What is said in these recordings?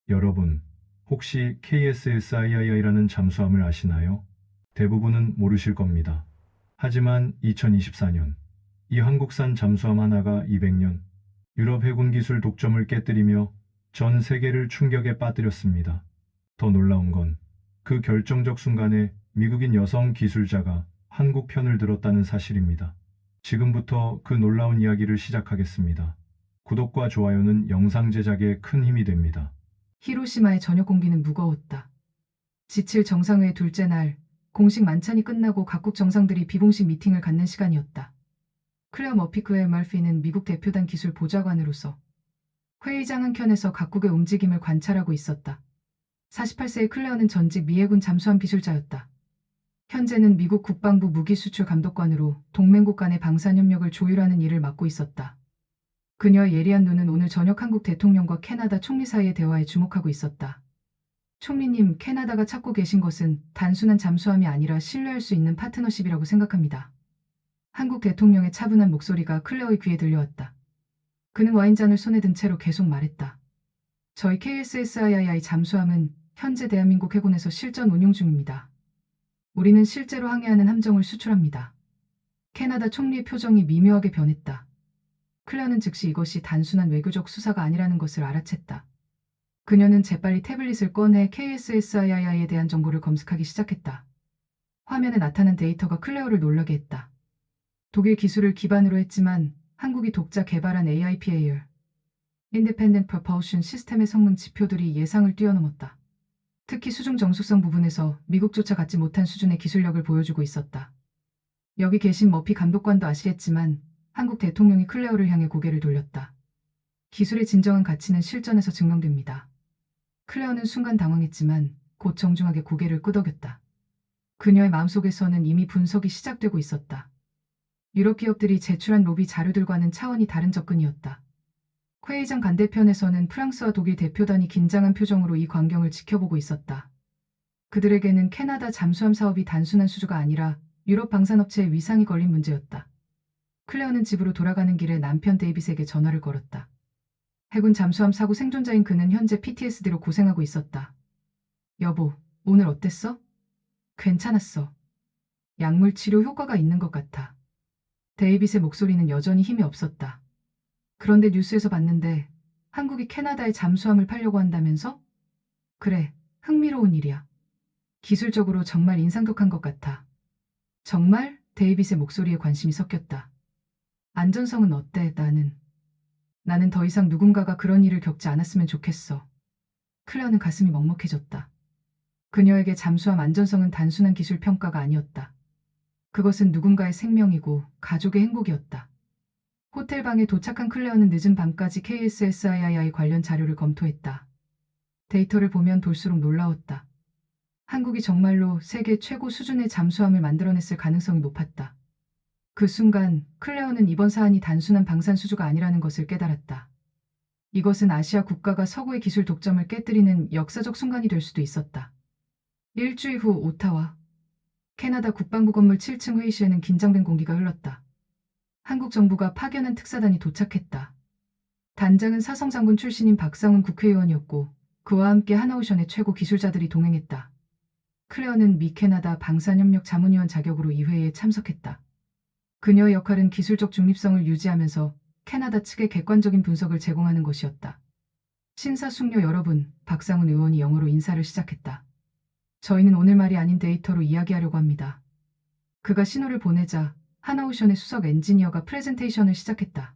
여러분, 혹시 KSSII라는 잠수함을 아시나요? 대부분은 모르실 겁니다. 하지만 2024년, 이 한국산 잠수함 하나가 200년 유럽 해군 기술 독점을 깨뜨리며 전 세계를 충격에 빠뜨렸습니다. 더 놀라운 건 그 결정적 순간에 미국인 여성 기술자가 한국 편을 들었다는 사실입니다. 지금부터 그 놀라운 이야기를 시작하겠습니다. 구독과 좋아요는 영상 제작에 큰 힘이 됩니다. 히로시마의 저녁 공기는 무거웠다. 지칠 정상회의 둘째 날, 공식 만찬이 끝나고 각국 정상들이 비공식 미팅을 갖는 시간이었다. 클레어 머피크웰 멀피는 미국 대표단 기술 보좌관으로서 회의장 한켠에서 각국의 움직임을 관찰하고 있었다. 48세의 클레어는 전직 미 해군 잠수함 기술자였다. 현재는 미국 국방부 무기수출 감독관으로 동맹국 간의 방산협력을 조율하는 일을 맡고 있었다. 그녀의 예리한 눈은 오늘 저녁 한국 대통령과 캐나다 총리 사이의 대화에 주목하고 있었다. 총리님, 캐나다가 찾고 계신 것은 단순한 잠수함이 아니라 신뢰할 수 있는 파트너십이라고 생각합니다. 한국 대통령의 차분한 목소리가 클레어의 귀에 들려왔다. 그는 와인잔을 손에 든 채로 계속 말했다. 저희 KSSII 잠수함은 현재 대한민국 해군에서 실전 운용 중입니다. 우리는 실제로 항해하는 함정을 수출합니다. 캐나다 총리의 표정이 미묘하게 변했다. 클레어는 즉시 이것이 단순한 외교적 수사가 아니라는 것을 알아챘다. 그녀는 재빨리 태블릿을 꺼내 KSSII에 대한 정보를 검색하기 시작했다. 화면에 나타난 데이터가 클레어를 놀라게 했다. 독일 기술을 기반으로 했지만 한국이 독자 개발한 AIPAR, Independent Propulsion 시스템의 성능 지표들이 예상을 뛰어넘었다. 특히 수중 정숙성 부분에서 미국조차 갖지 못한 수준의 기술력을 보여주고 있었다. 여기 계신 머피 감독관도 아시겠지만 한국 대통령이 클레어를 향해 고개를 돌렸다. 기술의 진정한 가치는 실전에서 증명됩니다. 클레어는 순간 당황했지만 곧 정중하게 고개를 끄덕였다. 그녀의 마음속에서는 이미 분석이 시작되고 있었다. 유럽 기업들이 제출한 로비 자료들과는 차원이 다른 접근이었다. 회의장 반대편에서는 프랑스와 독일 대표단이 긴장한 표정으로 이 광경을 지켜보고 있었다. 그들에게는 캐나다 잠수함 사업이 단순한 수주가 아니라 유럽 방산업체의 위상이 걸린 문제였다. 클레어는 집으로 돌아가는 길에 남편 데이빗에게 전화를 걸었다. 해군 잠수함 사고 생존자인 그는 현재 PTSD로 고생하고 있었다. 여보, 오늘 어땠어? 괜찮았어. 약물 치료 효과가 있는 것 같아. 데이빗의 목소리는 여전히 힘이 없었다. 그런데 뉴스에서 봤는데 한국이 캐나다에 잠수함을 팔려고 한다면서? 그래, 흥미로운 일이야. 기술적으로 정말 인상독한 것 같아. 정말? 데이빗의 목소리에 관심이 섞였다. 안전성은 어때? 나는 더 이상 누군가가 그런 일을 겪지 않았으면 좋겠어. 클레어는 가슴이 먹먹해졌다. 그녀에게 잠수함 안전성은 단순한 기술 평가가 아니었다. 그것은 누군가의 생명이고 가족의 행복이었다. 호텔 방에 도착한 클레어는 늦은 밤까지 KSSII 관련 자료를 검토했다. 데이터를 보면 볼수록 놀라웠다. 한국이 정말로 세계 최고 수준의 잠수함을 만들어냈을 가능성이 높았다. 그 순간 클레어는 이번 사안이 단순한 방산 수주가 아니라는 것을 깨달았다. 이것은 아시아 국가가 서구의 기술 독점을 깨뜨리는 역사적 순간이 될 수도 있었다. 일주일 후 오타와 캐나다 국방부 건물 7층 회의실에는 긴장된 공기가 흘렀다. 한국 정부가 파견한 특사단이 도착했다. 단장은 사성장군 출신인 박상훈 국회의원이었고 그와 함께 하나오션의 최고 기술자들이 동행했다. 클레어는 미 캐나다 방산협력 자문위원 자격으로 이 회의에 참석했다. 그녀의 역할은 기술적 중립성을 유지하면서 캐나다 측에 객관적인 분석을 제공하는 것이었다. 신사숙녀 여러분, 박상훈 의원이 영어로 인사를 시작했다. 저희는 오늘 말이 아닌 데이터로 이야기하려고 합니다. 그가 신호를 보내자 하나오션의 수석 엔지니어가 프레젠테이션을 시작했다.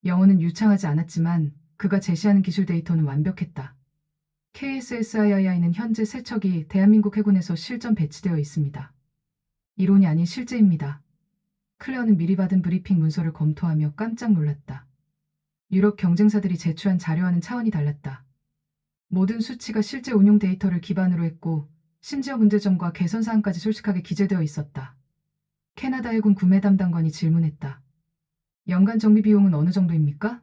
영어는 유창하지 않았지만 그가 제시하는 기술 데이터는 완벽했다. KSSII는 현재 세 척이 대한민국 해군에서 실전 배치되어 있습니다. 이론이 아닌 실제입니다. 클레어는 미리 받은 브리핑 문서를 검토하며 깜짝 놀랐다. 유럽 경쟁사들이 제출한 자료와는 차원이 달랐다. 모든 수치가 실제 운용 데이터를 기반으로 했고 심지어 문제점과 개선 사항까지 솔직하게 기재되어 있었다. 캐나다 해군 구매 담당관이 질문했다. 연간 정비 비용은 어느 정도입니까?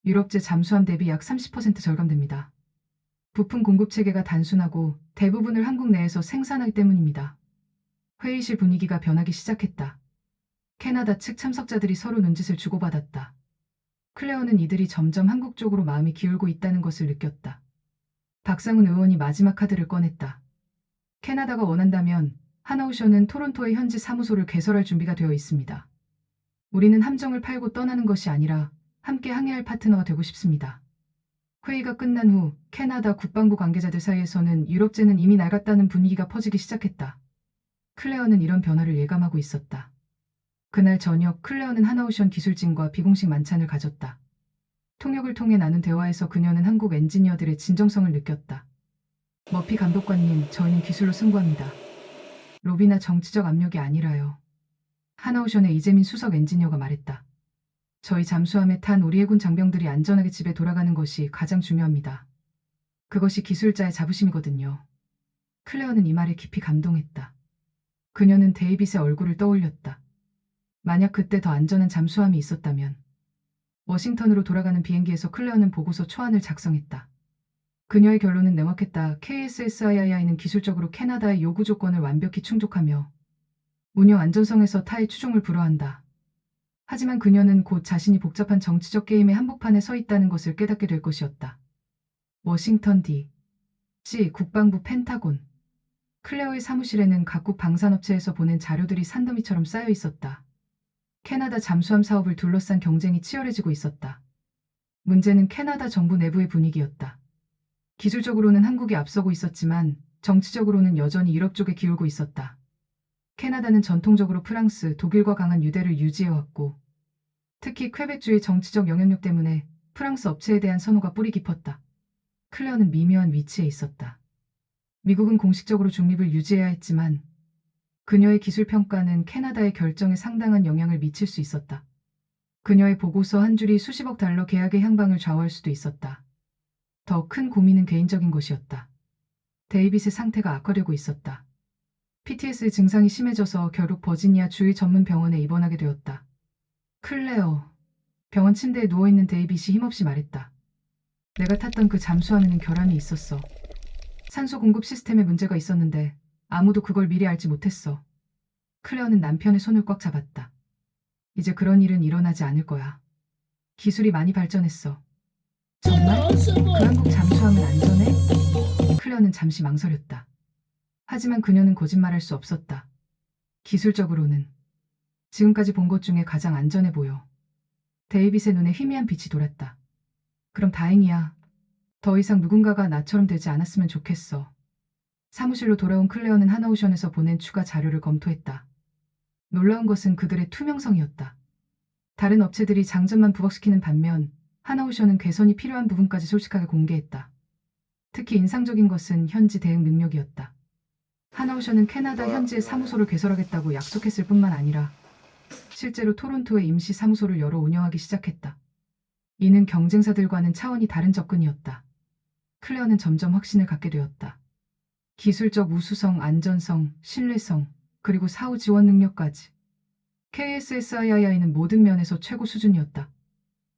유럽제 잠수함 대비 약 30% 절감됩니다. 부품 공급 체계가 단순하고 대부분을 한국 내에서 생산하기 때문입니다. 회의실 분위기가 변하기 시작했다. 캐나다 측 참석자들이 서로 눈짓을 주고받았다. 클레어는 이들이 점점 한국 쪽으로 마음이 기울고 있다는 것을 느꼈다. 박상훈 의원이 마지막 카드를 꺼냈다. 캐나다가 원한다면 하나오션은 토론토의 현지 사무소를 개설할 준비가 되어 있습니다. 우리는 함정을 팔고 떠나는 것이 아니라 함께 항해할 파트너가 되고 싶습니다. 회의가 끝난 후 캐나다 국방부 관계자들 사이에서는 유럽제는 이미 낡았다는 분위기가 퍼지기 시작했다. 클레어는 이런 변화를 예감하고 있었다. 그날 저녁 클레어는 하나오션 기술진과 비공식 만찬을 가졌다. 통역을 통해 나눈 대화에서 그녀는 한국 엔지니어들의 진정성을 느꼈다. 머피 감독관님, 저희는 기술로 승부합니다. 로비나 정치적 압력이 아니라요. 하나오션의 이재민 수석 엔지니어가 말했다. 저희 잠수함에 탄 우리 해군 장병들이 안전하게 집에 돌아가는 것이 가장 중요합니다. 그것이 기술자의 자부심이거든요. 클레어는 이 말에 깊이 감동했다. 그녀는 데이빗의 얼굴을 떠올렸다. 만약 그때 더 안전한 잠수함이 있었다면. 워싱턴으로 돌아가는 비행기에서 클레어는 보고서 초안을 작성했다. 그녀의 결론은 명확했다. KSSII는 기술적으로 캐나다의 요구 조건을 완벽히 충족하며 운영 안전성에서 타의 추종을 불허한다. 하지만 그녀는 곧 자신이 복잡한 정치적 게임의 한복판에 서 있다는 것을 깨닫게 될 것이었다. 워싱턴 D.C. 국방부 펜타곤. 클레어의 사무실에는 각국 방산업체에서 보낸 자료들이 산더미처럼 쌓여 있었다. 캐나다 잠수함 사업을 둘러싼 경쟁이 치열해지고 있었다. 문제는 캐나다 정부 내부의 분위기였다. 기술적으로는 한국이 앞서고 있었지만 정치적으로는 여전히 유럽 쪽에 기울고 있었다. 캐나다는 전통적으로 프랑스, 독일과 강한 유대를 유지해왔고 특히 퀘벡주의 정치적 영향력 때문에 프랑스 업체에 대한 선호가 뿌리 깊었다. 클레어는 미묘한 위치에 있었다. 미국은 공식적으로 중립을 유지해야 했지만 그녀의 기술 평가는 캐나다의 결정에 상당한 영향을 미칠 수 있었다. 그녀의 보고서 한 줄이 수십억 달러 계약의 향방을 좌우할 수도 있었다. 더 큰 고민은 개인적인 것이었다. 데이빗의 상태가 악화되고 있었다. PTSD 증상이 심해져서 결국 버지니아 주의 전문 병원에 입원하게 되었다. 클레어. 병원 침대에 누워있는 데이빗이 힘없이 말했다. 내가 탔던 그 잠수함에는 결함이 있었어. 산소 공급 시스템에 문제가 있었는데 아무도 그걸 미리 알지 못했어. 클레어는 남편의 손을 꽉 잡았다. 이제 그런 일은 일어나지 않을 거야. 기술이 많이 발전했어. 정말? 그 한국 잠수함은 안전해? 클레어는 잠시 망설였다. 하지만 그녀는 거짓말할 수 없었다. 기술적으로는 지금까지 본 것 중에 가장 안전해 보여. 데이빗의 눈에 희미한 빛이 돌았다. 그럼 다행이야. 더 이상 누군가가 나처럼 되지 않았으면 좋겠어. 사무실로 돌아온 클레어는 하나오션에서 보낸 추가 자료를 검토했다. 놀라운 것은 그들의 투명성이었다. 다른 업체들이 장점만 부각시키는 반면 하나오션은 개선이 필요한 부분까지 솔직하게 공개했다. 특히 인상적인 것은 현지 대응 능력이었다. 하나오션은 캐나다 현지에 사무소를 개설하겠다고 약속했을 뿐만 아니라 실제로 토론토에 임시 사무소를 열어 운영하기 시작했다. 이는 경쟁사들과는 차원이 다른 접근이었다. 클레어는 점점 확신을 갖게 되었다. 기술적 우수성, 안전성, 신뢰성, 그리고 사후 지원 능력까지. KSSII는 모든 면에서 최고 수준이었다.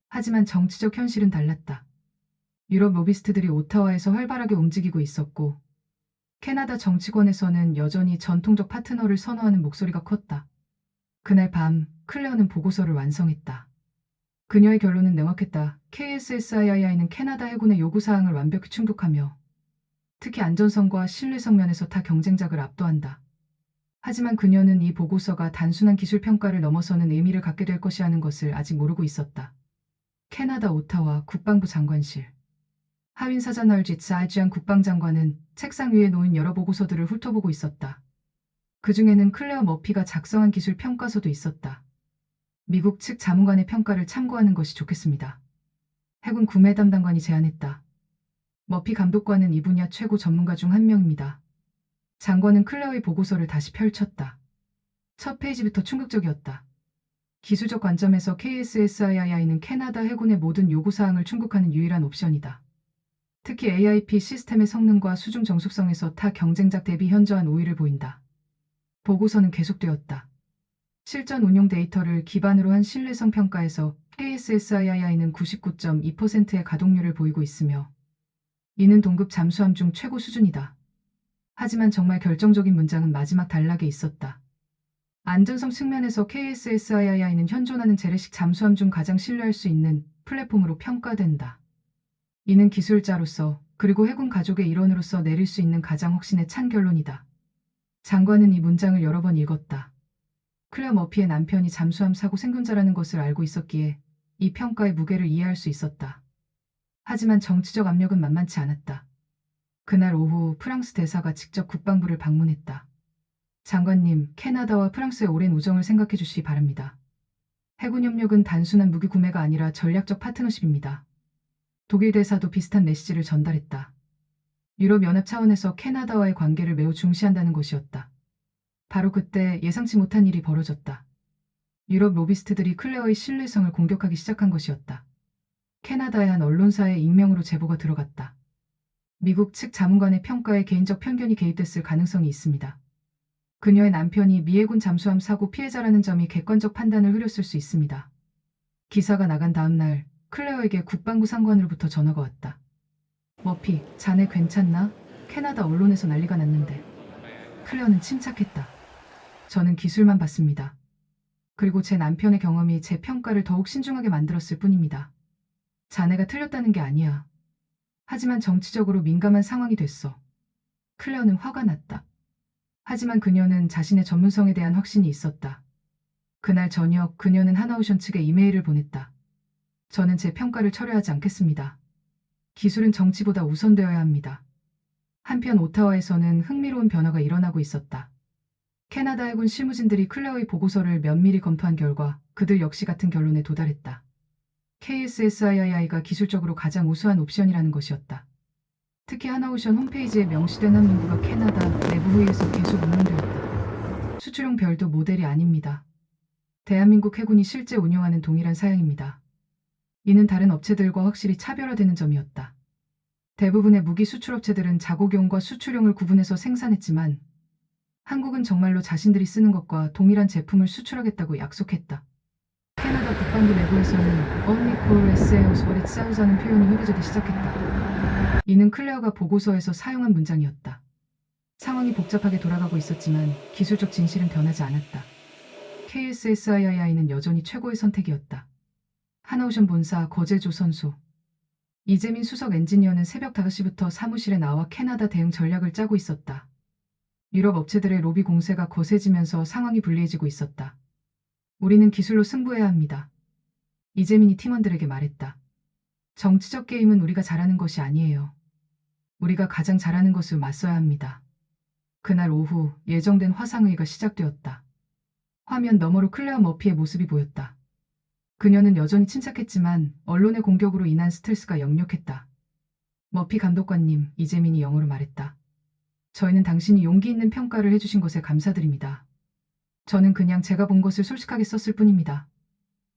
하지만 정치적 현실은 달랐다. 유럽 로비스트들이 오타와에서 활발하게 움직이고 있었고 캐나다 정치권에서는 여전히 전통적 파트너를 선호하는 목소리가 컸다. 그날 밤 클레어는 보고서를 완성했다. 그녀의 결론은 명확했다. KSSII는 캐나다 해군의 요구사항을 완벽히 충족하며 특히 안전성과 신뢰성 면에서 타 경쟁작을 압도한다. 하지만 그녀는 이 보고서가 단순한 기술 평가를 넘어서는 의미를 갖게 될 것이라는 것을 아직 모르고 있었다. 캐나다 오타와 국방부 장관실. 하윈 사자널짓 사이지안 국방장관은 책상 위에 놓인 여러 보고서들을 훑어보고 있었다. 그 중에는 클레어 머피가 작성한 기술 평가서도 있었다. 미국 측 자문관의 평가를 참고하는 것이 좋겠습니다. 해군 구매 담당관이 제안했다. 머피 감독관은 이 분야 최고 전문가 중 한 명입니다. 장관은 클레어의 보고서를 다시 펼쳤다. 첫 페이지부터 충격적이었다. 기술적 관점에서 KSSII는 캐나다 해군의 모든 요구사항을 충족하는 유일한 옵션이다. 특히 AIP 시스템의 성능과 수중 정숙성에서 타 경쟁작 대비 현저한 우위를 보인다. 보고서는 계속되었다. 실전 운용 데이터를 기반으로 한 신뢰성 평가에서 KSSII는 99.2%의 가동률을 보이고 있으며 이는 동급 잠수함 중 최고 수준이다. 하지만 정말 결정적인 문장은 마지막 단락에 있었다. 안전성 측면에서 KSSII는 현존하는 재래식 잠수함 중 가장 신뢰할 수 있는 플랫폼으로 평가된다. 이는 기술자로서 그리고 해군 가족의 일원으로서 내릴 수 있는 가장 확신에 찬 결론이다. 장관은 이 문장을 여러 번 읽었다. 클레어 머피의 남편이 잠수함 사고 생존자라는 것을 알고 있었기에 이 평가의 무게를 이해할 수 있었다. 하지만 정치적 압력은 만만치 않았다. 그날 오후 프랑스 대사가 직접 국방부를 방문했다. 장관님, 캐나다와 프랑스의 오랜 우정을 생각해 주시기 바랍니다. 해군 협력은 단순한 무기 구매가 아니라 전략적 파트너십입니다. 독일 대사도 비슷한 메시지를 전달했다. 유럽연합 차원에서 캐나다와의 관계를 매우 중시한다는 것이었다. 바로 그때 예상치 못한 일이 벌어졌다. 유럽 로비스트들이 클레어의 신뢰성을 공격하기 시작한 것이었다. 캐나다의 한 언론사의 익명으로 제보가 들어갔다. 미국 측 자문관의 평가에 개인적 편견이 개입됐을 가능성이 있습니다. 그녀의 남편이 미 해군 잠수함 사고 피해자라는 점이 객관적 판단을 흐렸을 수 있습니다. 기사가 나간 다음 날 클레어에게 국방부 상관으로부터 전화가 왔다. 머피, 자네 괜찮나? 캐나다 언론에서 난리가 났는데. 클레어는 침착했다. 저는 기술만 봤습니다. 그리고 제 남편의 경험이 제 평가를 더욱 신중하게 만들었을 뿐입니다. 자네가 틀렸다는 게 아니야. 하지만 정치적으로 민감한 상황이 됐어. 클레어는 화가 났다. 하지만 그녀는 자신의 전문성에 대한 확신이 있었다. 그날 저녁 그녀는 하나오션 측에 이메일을 보냈다. 저는 제 평가를 철회하지 않겠습니다. 기술은 정치보다 우선되어야 합니다. 한편 오타와에서는 흥미로운 변화가 일어나고 있었다. 캐나다 해군 실무진들이 클레어의 보고서를 면밀히 검토한 결과 그들 역시 같은 결론에 도달했다. KSSII가 기술적으로 가장 우수한 옵션이라는 것이었다. 특히 하나오션 홈페이지에 명시된 항문부가 캐나다 내부 회의에서 계속 운용되었다. 수출용 별도 모델이 아닙니다. 대한민국 해군이 실제 운용하는 동일한 사양입니다. 이는 다른 업체들과 확실히 차별화되는 점이었다. 대부분의 무기 수출업체들은 자국용과 수출용을 구분해서 생산했지만 한국은 정말로 자신들이 쓰는 것과 동일한 제품을 수출하겠다고 약속했다. 캐나다 국방부 내부에서는 Only Core Sales What It Sells라는 표현이 흐려지기 시작했다. 이는 클레어가 보고서에서 사용한 문장이었다. 상황이 복잡하게 돌아가고 있었지만 기술적 진실은 변하지 않았다. KSSII는 여전히 최고의 선택이었다. 하나오션 본사 거제조선소. 이재민 수석 엔지니어는 새벽 5시부터 사무실에 나와 캐나다 대응 전략을 짜고 있었다. 유럽 업체들의 로비 공세가 거세지면서 상황이 불리해지고 있었다. 우리는 기술로 승부해야 합니다. 이재민이 팀원들에게 말했다. 정치적 게임은 우리가 잘하는 것이 아니에요. 우리가 가장 잘하는 것을 맞서야 합니다. 그날 오후 예정된 화상회의가 시작되었다. 화면 너머로 클레어 머피의 모습이 보였다. 그녀는 여전히 침착했지만 언론의 공격으로 인한 스트레스가 역력했다. 머피 감독관님, 이재민이 영어로 말했다. 저희는 당신이 용기 있는 평가를 해주신 것에 감사드립니다. 저는 그냥 제가 본 것을 솔직하게 썼을 뿐입니다.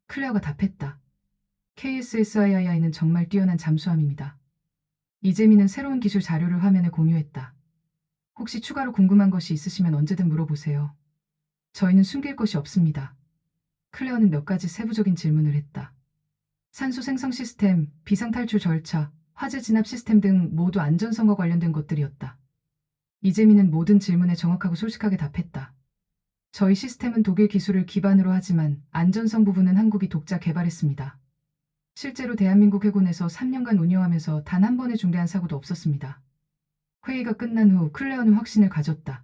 클레어가 답했다. KSSII는 정말 뛰어난 잠수함입니다. 이재민은 새로운 기술 자료를 화면에 공유했다. 혹시 추가로 궁금한 것이 있으시면 언제든 물어보세요. 저희는 숨길 것이 없습니다. 클레어는 몇 가지 세부적인 질문을 했다. 산소 생성 시스템, 비상탈출 절차, 화재 진압 시스템 등 모두 안전성과 관련된 것들이었다. 이재민은 모든 질문에 정확하고 솔직하게 답했다. 저희 시스템은 독일 기술을 기반으로 하지만 안전성 부분은 한국이 독자 개발했습니다. 실제로 대한민국 해군에서 3년간 운영하면서 단 한 번의 중대한 사고도 없었습니다. 회의가 끝난 후 클레어는 확신을 가졌다.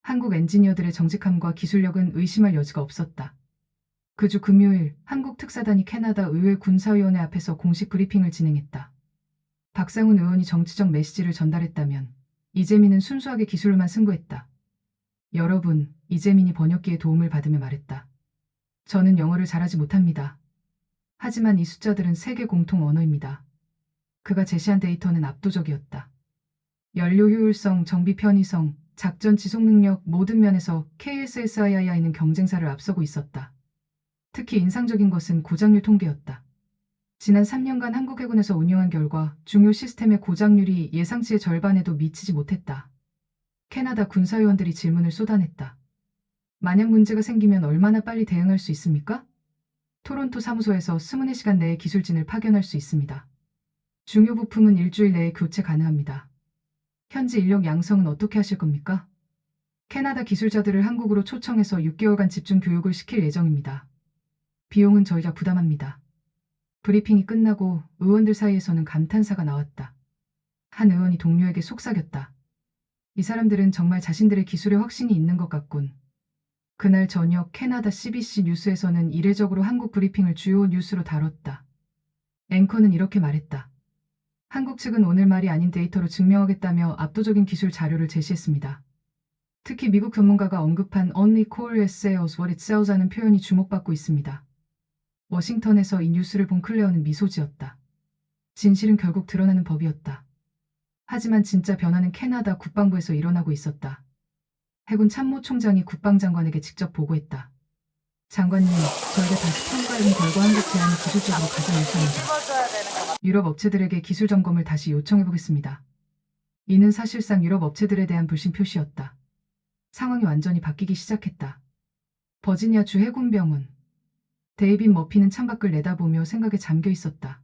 한국 엔지니어들의 정직함과 기술력은 의심할 여지가 없었다. 그 주 금요일 한국 특사단이 캐나다 의회 군사위원회 앞에서 공식 브리핑을 진행했다. 박상훈 의원이 정치적 메시지를 전달했다면 이재민은 순수하게 기술로만 승부했다. 여러분, 이재민이 번역기의 도움을 받으며 말했다. 저는 영어를 잘하지 못합니다. 하지만 이 숫자들은 세계 공통 언어입니다. 그가 제시한 데이터는 압도적이었다. 연료 효율성, 정비 편의성, 작전 지속 능력 모든 면에서 KSSII는 경쟁사를 앞서고 있었다. 특히 인상적인 것은 고장률 통계였다. 지난 3년간 한국 해군에서 운영한 결과 중요 시스템의 고장률이 예상치의 절반에도 미치지 못했다. 캐나다 군사위원들이 질문을 쏟아냈다. 만약 문제가 생기면 얼마나 빨리 대응할 수 있습니까? 토론토 사무소에서 24시간 내에 기술진을 파견할 수 있습니다. 중요 부품은 일주일 내에 교체 가능합니다. 현지 인력 양성은 어떻게 하실 겁니까? 캐나다 기술자들을 한국으로 초청해서 6개월간 집중 교육을 시킬 예정입니다. 비용은 저희가 부담합니다. 브리핑이 끝나고 의원들 사이에서는 감탄사가 나왔다. 한 의원이 동료에게 속삭였다. 이 사람들은 정말 자신들의 기술에 확신이 있는 것 같군. 그날 저녁 캐나다 CBC 뉴스에서는 이례적으로 한국 브리핑을 주요 뉴스로 다뤘다. 앵커는 이렇게 말했다. 한국 측은 오늘 말이 아닌 데이터로 증명하겠다며 압도적인 기술 자료를 제시했습니다. 특히 미국 전문가가 언급한 Only Core sells what it sells 하는 표현이 주목받고 있습니다. 워싱턴에서 이 뉴스를 본 클레어는 미소 지었다. 진실은 결국 드러나는 법이었다. 하지만 진짜 변화는 캐나다 국방부에서 일어나고 있었다. 해군 참모총장이 국방장관에게 직접 보고했다. 장관님, 저희가 다시 평가해본 결과 한국 제안이 기술적으로 가장 우선이다. 유럽 업체들에게 기술 점검을 다시 요청해보겠습니다. 이는 사실상 유럽 업체들에 대한 불신 표시였다. 상황이 완전히 바뀌기 시작했다. 버지니아주 해군병원. 데이빗 머피는 창밖을 내다보며 생각에 잠겨 있었다.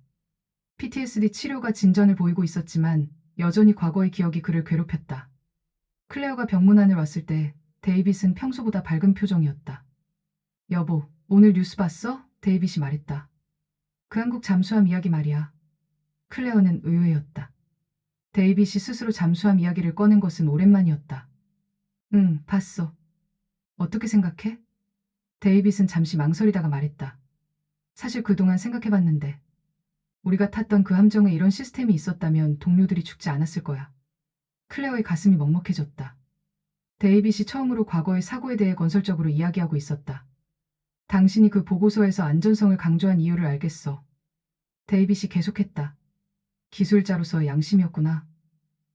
PTSD 치료가 진전을 보이고 있었지만 여전히 과거의 기억이 그를 괴롭혔다. 클레어가 병문안을 왔을 때 데이빗은 평소보다 밝은 표정이었다. 여보, 오늘 뉴스 봤어? 데이빗이 말했다. 그 한국 잠수함 이야기 말이야. 클레어는 의외였다. 데이빗이 스스로 잠수함 이야기를 꺼낸 것은 오랜만이었다. 응, 봤어. 어떻게 생각해? 데이빗은 잠시 망설이다가 말했다. 사실 그동안 생각해봤는데 우리가 탔던 그 함정에 이런 시스템이 있었다면 동료들이 죽지 않았을 거야. 클레어의 가슴이 먹먹해졌다. 데이빗이 처음으로 과거의 사고에 대해 건설적으로 이야기하고 있었다. 당신이 그 보고서에서 안전성을 강조한 이유를 알겠어. 데이빗이 계속했다. 기술자로서의 양심이었구나.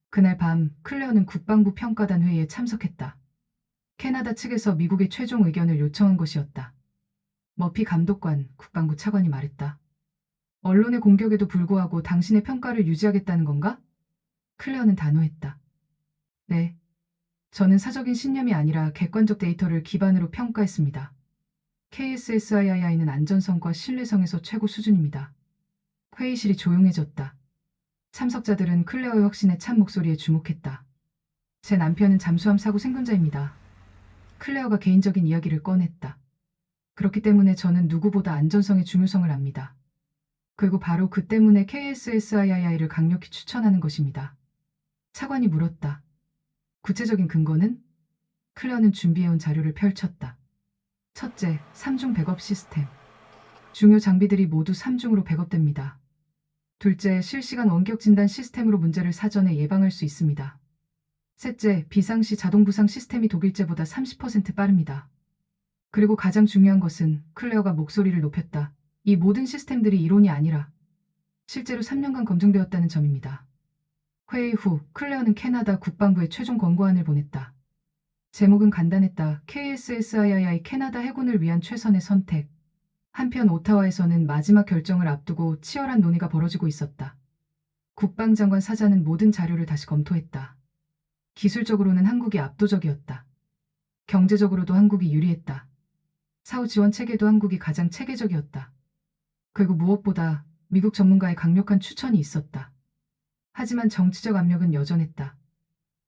그날 밤 클레어는 국방부 평가단 회의에 참석했다. 캐나다 측에서 미국의 최종 의견을 요청한 것이었다. 머피 감독관, 국방부 차관이 말했다. 언론의 공격에도 불구하고 당신의 평가를 유지하겠다는 건가? 클레어는 단호했다. 네. 저는 사적인 신념이 아니라 객관적 데이터를 기반으로 평가했습니다. KSSII는 안전성과 신뢰성에서 최고 수준입니다. 회의실이 조용해졌다. 참석자들은 클레어의 확신에 찬 목소리에 주목했다. 제 남편은 잠수함 사고 생존자입니다. 클레어가 개인적인 이야기를 꺼냈다. 그렇기 때문에 저는 누구보다 안전성의 중요성을 압니다. 그리고 바로 그 때문에 KSSII를 강력히 추천하는 것입니다. 차관이 물었다. 구체적인 근거는? 클레어는 준비해온 자료를 펼쳤다. 첫째, 3중 백업 시스템. 중요 장비들이 모두 3중으로 백업됩니다. 둘째, 실시간 원격 진단 시스템으로 문제를 사전에 예방할 수 있습니다. 셋째, 비상시 자동 부상 시스템이 독일제보다 30% 빠릅니다. 그리고 가장 중요한 것은 클레어가 목소리를 높였다. 이 모든 시스템들이 이론이 아니라 실제로 3년간 검증되었다는 점입니다. 회의 후 클레어는 캐나다 국방부에 최종 권고안을 보냈다. 제목은 간단했다. KSSII 캐나다 해군을 위한 최선의 선택. 한편 오타와에서는 마지막 결정을 앞두고 치열한 논의가 벌어지고 있었다. 국방장관 사자는 모든 자료를 다시 검토했다. 기술적으로는 한국이 압도적이었다. 경제적으로도 한국이 유리했다. 사후 지원 체계도 한국이 가장 체계적이었다. 그리고 무엇보다 미국 전문가의 강력한 추천이 있었다. 하지만 정치적 압력은 여전했다.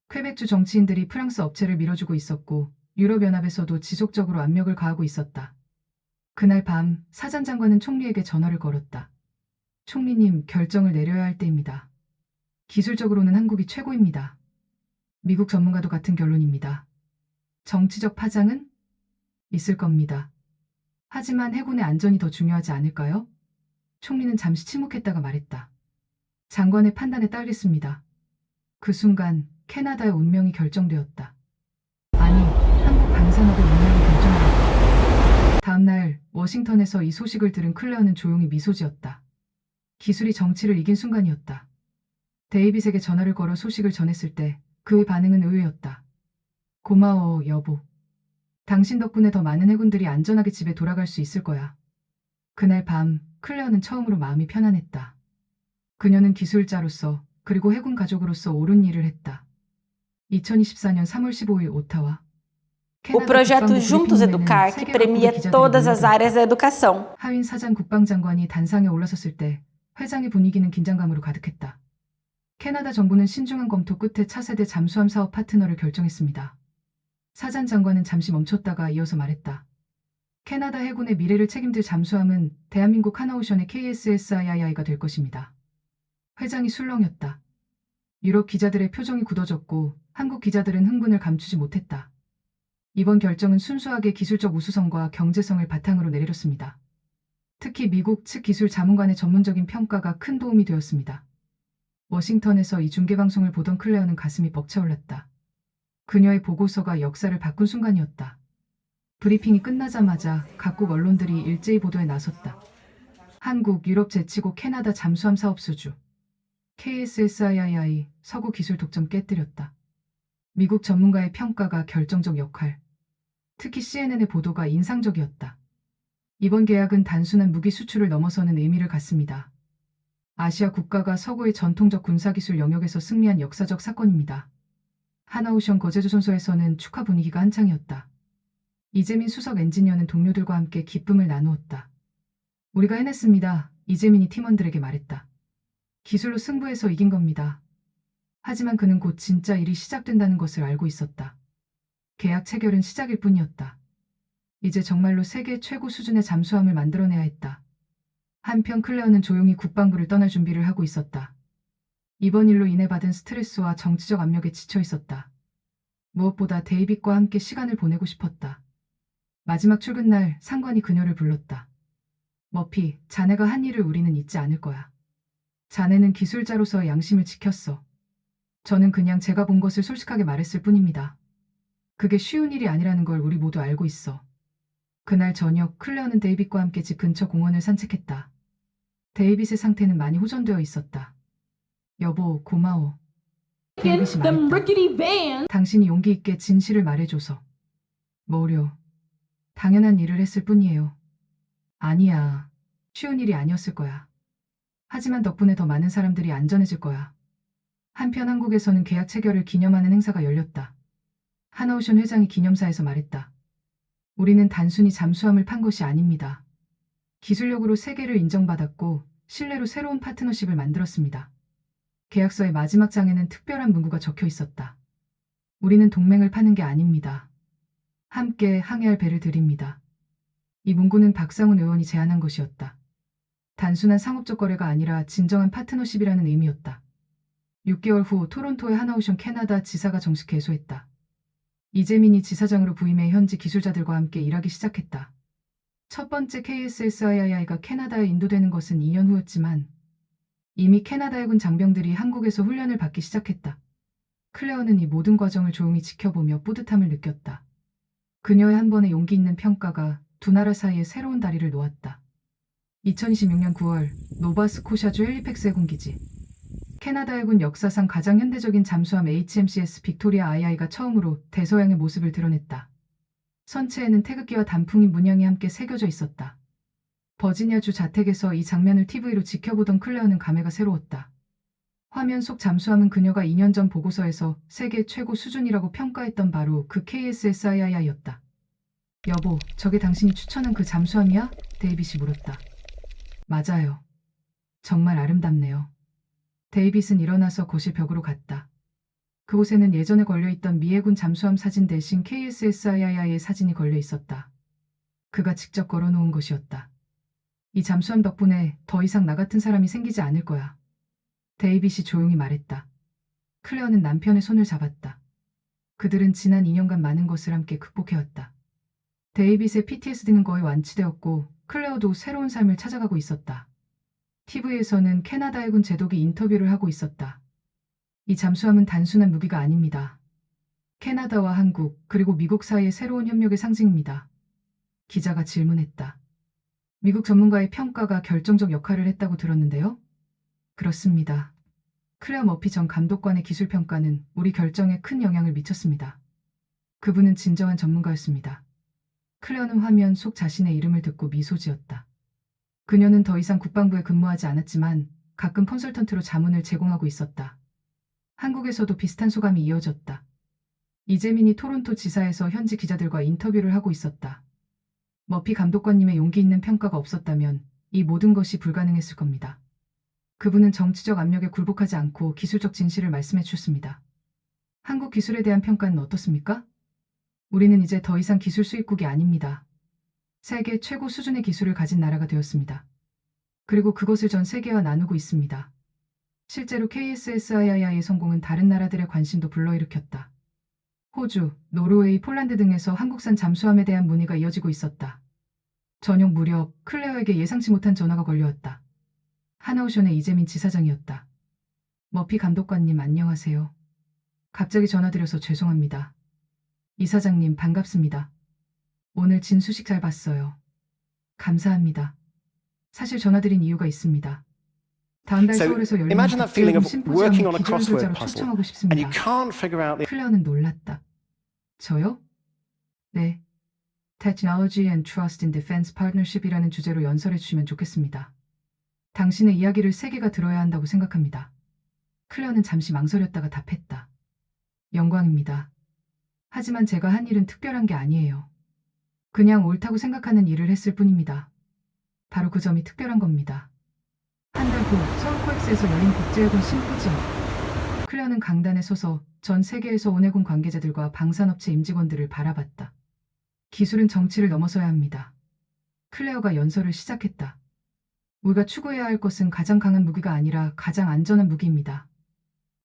퀘벡주 정치인들이 프랑스 업체를 밀어주고 있었고 유럽연합에서도 지속적으로 압력을 가하고 있었다. 그날 밤 사전 장관은 총리에게 전화를 걸었다. 총리님, 결정을 내려야 할 때입니다. 기술적으로는 한국이 최고입니다. 미국 전문가도 같은 결론입니다. 정치적 파장은 있을 겁니다. 하지만 해군의 안전이 더 중요하지 않을까요? 총리는 잠시 침묵했다가 말했다. 장관의 판단에 따르겠습니다. 그 순간 캐나다의 운명이 결정되었다. 아니, 한국 방산업의 운명이 결정되었다. 다음날 워싱턴에서 이 소식을 들은 클레어는 조용히 미소 지었다. 기술이 정치를 이긴 순간이었다. 데이빗에게 전화를 걸어 소식을 전했을 때 그의 반응은 의외였다. 고마워, 여보. 당신 덕분에 더 많은 해군들이 안전하게 집에 돌아갈 수 있을 거야. 그날 밤 클레어는 처음으로 마음이 편안했다. 그녀는 기술자로서 그리고 해군 가족으로서 옳은 일을 했다. 2024년 3월 15일 오타와. O projeto Juntos Educar, que premia todas as áreas da educação. 하윈 사장 국방장관이 단상에 올라섰을 때 회장의 분위기는 긴장감으로 가득했다. 캐나다 정부는 신중한 검토 끝에 차세대 잠수함 사업 파트너를 결정했습니다. 사장 장관은 잠시 멈췄다가 이어서 말했다. 캐나다 해군의 미래를 책임질 잠수함은 대한민국 하나오션의 KSSII가 될 것입니다. 회장이 술렁였다. 유럽 기자들의 표정이 굳어졌고 한국 기자들은 흥분을 감추지 못했다. 이번 결정은 순수하게 기술적 우수성과 경제성을 바탕으로 내렸습니다. 특히 미국 측 기술 자문관의 전문적인 평가가 큰 도움이 되었습니다. 워싱턴에서 이 중계방송을 보던 클레어는 가슴이 벅차올랐다. 그녀의 보고서가 역사를 바꾼 순간이었다. 브리핑이 끝나자마자 각국 언론들이 일제히 보도에 나섰다. 한국, 유럽 제치고 캐나다 잠수함 사업 수주. KSSII 서구 기술 독점 깨뜨렸다. 미국 전문가의 평가가 결정적 역할. 특히 CNN의 보도가 인상적이었다. 이번 계약은 단순한 무기 수출을 넘어서는 의미를 갖습니다. 아시아 국가가 서구의 전통적 군사기술 영역에서 승리한 역사적 사건입니다. 하나오션 거제조선소에서는 축하 분위기가 한창이었다. 이재민 수석 엔지니어는 동료들과 함께 기쁨을 나누었다. 우리가 해냈습니다. 이재민이 팀원들에게 말했다. 기술로 승부해서 이긴 겁니다. 하지만 그는 곧 진짜 일이 시작된다는 것을 알고 있었다. 계약 체결은 시작일 뿐이었다. 이제 정말로 세계 최고 수준의 잠수함을 만들어내야 했다. 한편 클레어는 조용히 국방부를 떠날 준비를 하고 있었다. 이번 일로 인해 받은 스트레스와 정치적 압력에 지쳐 있었다. 무엇보다 데이빗과 함께 시간을 보내고 싶었다. 마지막 출근 날 상관이 그녀를 불렀다. 머피, 자네가 한 일을 우리는 잊지 않을 거야. 자네는 기술자로서의 양심을 지켰어. 저는 그냥 제가 본 것을 솔직하게 말했을 뿐입니다. 그게 쉬운 일이 아니라는 걸 우리 모두 알고 있어. 그날 저녁 클레어는 데이빗과 함께 집 근처 공원을 산책했다. 데이빗의 상태는 많이 호전되어 있었다. 여보, 고마워. 데이빗이 말했다. 당신이 용기 있게 진실을 말해줘서. 뭐려. 당연한 일을 했을 뿐이에요. 아니야. 쉬운 일이 아니었을 거야. 하지만 덕분에 더 많은 사람들이 안전해질 거야. 한편 한국에서는 계약 체결을 기념하는 행사가 열렸다. 하나오션 회장이 기념사에서 말했다. 우리는 단순히 잠수함을 판 것이 아닙니다. 기술력으로 세계를 인정받았고 신뢰로 새로운 파트너십을 만들었습니다. 계약서의 마지막 장에는 특별한 문구가 적혀 있었다. 우리는 동맹을 파는 게 아닙니다. 함께 항해할 배를 드립니다. 이 문구는 박상훈 의원이 제안한 것이었다. 단순한 상업적 거래가 아니라 진정한 파트너십이라는 의미였다. 6개월 후 토론토의 하나오션 캐나다 지사가 정식 개소했다. 이재민이 지사장으로 부임해 현지 기술자들과 함께 일하기 시작했다. 첫 번째 KSSII가 캐나다에 인도되는 것은 2년 후였지만 이미 캐나다 해군 장병들이 한국에서 훈련을 받기 시작했다. 클레어는 이 모든 과정을 조용히 지켜보며 뿌듯함을 느꼈다. 그녀의 한 번의 용기 있는 평가가 두 나라 사이에 새로운 다리를 놓았다. 2026년 9월 노바스코샤주 헬리팩스 해군기지. 캐나다 해군 역사상 가장 현대적인 잠수함 HMCS 빅토리아 II가 처음으로 대서양의 모습을 드러냈다. 선체에는 태극기와 단풍인 문양이 함께 새겨져 있었다. 버지니아주 자택에서 이 장면을 TV로 지켜보던 클레어는 감회가 새로웠다. 화면 속 잠수함은 그녀가 2년 전 보고서에서 세계 최고 수준이라고 평가했던 바로 그 KSSII였다. 여보, 저게 당신이 추천한 그 잠수함이야? 데이빗이 물었다. 맞아요. 정말 아름답네요. 데이빗은 일어나서 거실 벽으로 갔다. 그곳에는 예전에 걸려있던 미 해군 잠수함 사진 대신 KSSII의 사진이 걸려 있었다. 그가 직접 걸어놓은 것이었다. 이 잠수함 덕분에 더 이상 나 같은 사람이 생기지 않을 거야. 데이빗이 조용히 말했다. 클레어는 남편의 손을 잡았다. 그들은 지난 2년간 많은 것을 함께 극복해왔다. 데이빗의 PTSD는 거의 완치되었고 클레어도 새로운 삶을 찾아가고 있었다. TV에서는 캐나다 해군 제독이 인터뷰를 하고 있었다. 이 잠수함은 단순한 무기가 아닙니다. 캐나다와 한국 그리고 미국 사이의 새로운 협력의 상징입니다. 기자가 질문했다. 미국 전문가의 평가가 결정적 역할을 했다고 들었는데요? 그렇습니다. 클레어 머피 전 감독관의 기술평가는 우리 결정에 큰 영향을 미쳤습니다. 그분은 진정한 전문가였습니다. 클레어는 화면 속 자신의 이름을 듣고 미소 지었다. 그녀는 더 이상 국방부에 근무하지 않았지만 가끔 컨설턴트로 자문을 제공하고 있었다. 한국에서도 비슷한 소감이 이어졌다. 이재민이 토론토 지사에서 현지 기자들과 인터뷰를 하고 있었다. 머피 감독관님의 용기 있는 평가가 없었다면 이 모든 것이 불가능했을 겁니다. 그분은 정치적 압력에 굴복하지 않고 기술적 진실을 말씀해 주셨습니다. 한국 기술에 대한 평가는 어떻습니까? 우리는 이제 더 이상 기술 수입국이 아닙니다. 세계 최고 수준의 기술을 가진 나라가 되었습니다. 그리고 그것을 전 세계와 나누고 있습니다. 실제로 KSSII의 성공은 다른 나라들의 관심도 불러일으켰다. 호주, 노르웨이, 폴란드 등에서 한국산 잠수함에 대한 문의가 이어지고 있었다. 저녁 무렵 클레어에게 예상치 못한 전화가 걸려왔다. 하나오션의 이재민 지사장이었다. 머피 감독관님 안녕하세요. 갑자기 전화드려서 죄송합니다. 이사장님 반갑습니다. 오늘 진수식 잘 봤어요. 감사합니다. 사실 전화드린 이유가 있습니다. 다음 달 So, 서울에서 열리는 imagine that feeling of 국제외국 working on 심포지엄 a crossword 기조연설자로 puzzle 초청하고 and 싶습니다. you can't figure out the 클레어는 놀랐다. 저요? 네. Technology and Trust in Defense Partnership이라는 주제로 연설해 주시면 좋겠습니다. 당신의 이야기를 세계가 들어야 한다고 생각합니다. 클레어는 잠시 망설였다가 답했다. 영광입니다. 하지만 제가 한 일은 특별한 게 아니에요. 그냥 옳다고 생각하는 일을 했을 뿐입니다. 바로 그 점이 특별한 겁니다. 한 달 후 서울 코엑스에서 열린 국제해군 심포지엄. 클레어는 강단에 서서 전 세계에서 온 해군 관계자들과 방산업체 임직원들을 바라봤다. 기술은 정치를 넘어서야 합니다. 클레어가 연설을 시작했다. 우리가 추구해야 할 것은 가장 강한 무기가 아니라 가장 안전한 무기입니다.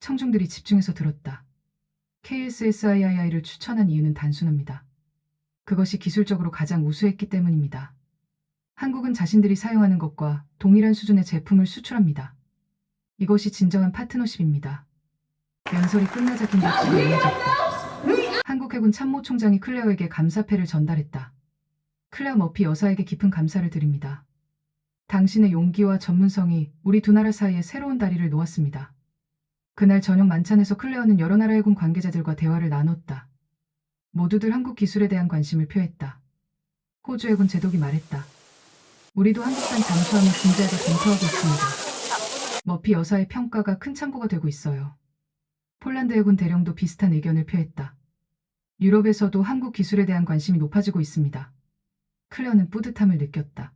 청중들이 집중해서 들었다. KSSII를 추천한 이유는 단순합니다. 그것이 기술적으로 가장 우수했기 때문입니다. 한국은 자신들이 사용하는 것과 동일한 수준의 제품을 수출합니다. 이것이 진정한 파트너십입니다. 연설이 끝나자 긴 박수가 이어졌다. 한국 해군 참모총장이 클레어에게 감사패를 전달했다. 클레어 머피 여사에게 깊은 감사를 드립니다. 당신의 용기와 전문성이 우리 두 나라 사이에 새로운 다리를 놓았습니다. 그날 저녁 만찬에서 클레어는 여러 나라 해군 관계자들과 대화를 나눴다. 모두들 한국 기술에 대한 관심을 표했다. 호주 해군 제독이 말했다. 우리도 한국산 잠수함을 군대에다 검토하고 있습니다. 머피 여사의 평가가 큰 참고가 되고 있어요. 폴란드 해군 대령도 비슷한 의견을 표했다. 유럽에서도 한국 기술에 대한 관심이 높아지고 있습니다. 클레어는 뿌듯함을 느꼈다.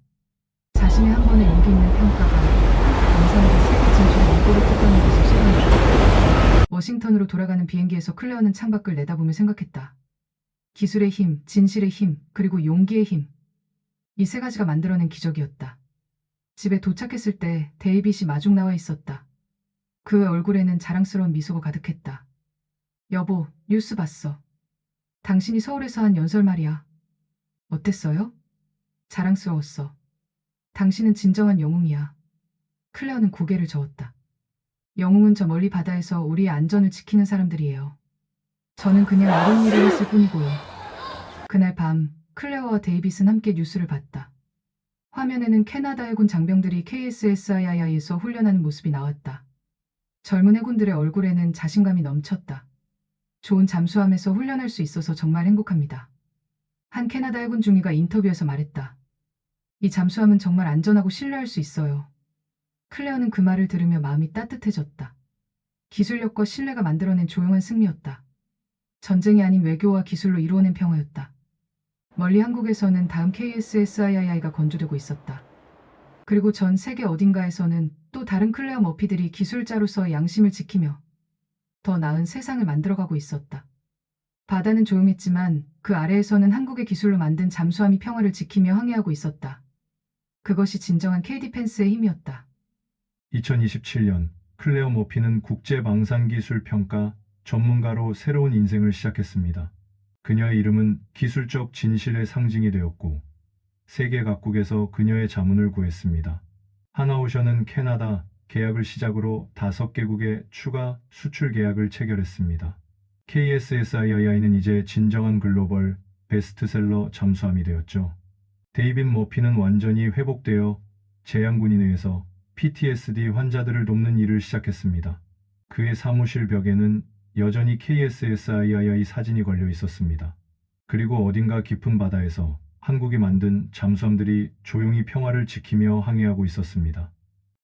자신의 한 번의 용기 있는 평가가 한국 공산의 세계 진출에 일보를 켰다는 것을 실감했다. 워싱턴으로 돌아가는 비행기에서 클레어는 창밖을 내다보며 생각했다. 기술의 힘, 진실의 힘, 그리고 용기의 힘. 이 세 가지가 만들어낸 기적이었다. 집에 도착했을 때 데이빗이 마중 나와 있었다. 그 얼굴에는 자랑스러운 미소가 가득했다. 여보, 뉴스 봤어. 당신이 서울에서 한 연설 말이야. 어땠어요? 자랑스러웠어. 당신은 진정한 영웅이야. 클레어는 고개를 저었다. 영웅은 저 멀리 바다에서 우리의 안전을 지키는 사람들이에요. 저는 그냥 어려운 일을 했을 뿐이고요. 그날 밤 클레어와 데이빗은 함께 뉴스를 봤다. 화면에는 캐나다 해군 장병들이 KSSII에서 훈련하는 모습이 나왔다. 젊은 해군들의 얼굴에는 자신감이 넘쳤다. 좋은 잠수함에서 훈련할 수 있어서 정말 행복합니다. 한 캐나다 해군 중위가 인터뷰에서 말했다. 이 잠수함은 정말 안전하고 신뢰할 수 있어요. 클레어는 그 말을 들으며 마음이 따뜻해졌다. 기술력과 신뢰가 만들어낸 조용한 승리였다. 전쟁이 아닌 외교와 기술로 이루어낸 평화였다. 멀리 한국에서는 다음 KSSII가 건조되고 있었다. 그리고 전 세계 어딘가에서는 또 다른 클레어 머피들이 기술자로서의 양심을 지키며 더 나은 세상을 만들어가고 있었다. 바다는 조용했지만 그 아래에서는 한국의 기술로 만든 잠수함이 평화를 지키며 항해하고 있었다. 그것이 진정한 K디펜스의 힘이었다. 2027년 클레어 머피는 국제방산기술평가 전문가로 새로운 인생을 시작했습니다. 그녀의 이름은 기술적 진실의 상징이 되었고 세계 각국에서 그녀의 자문을 구했습니다. 하나오션은 캐나다 계약을 시작으로 5개국의 추가 수출 계약을 체결했습니다. KSSII는 이제 진정한 글로벌 베스트셀러 잠수함이 되었죠. 데이빗 머피는 완전히 회복되어 재향군인회에서 PTSD 환자들을 돕는 일을 시작했습니다. 그의 사무실 벽에는 여전히 KSSII 사진이 걸려 있었습니다. 그리고 어딘가 깊은 바다에서 한국이 만든 잠수함들이 조용히 평화를 지키며 항해하고 있었습니다.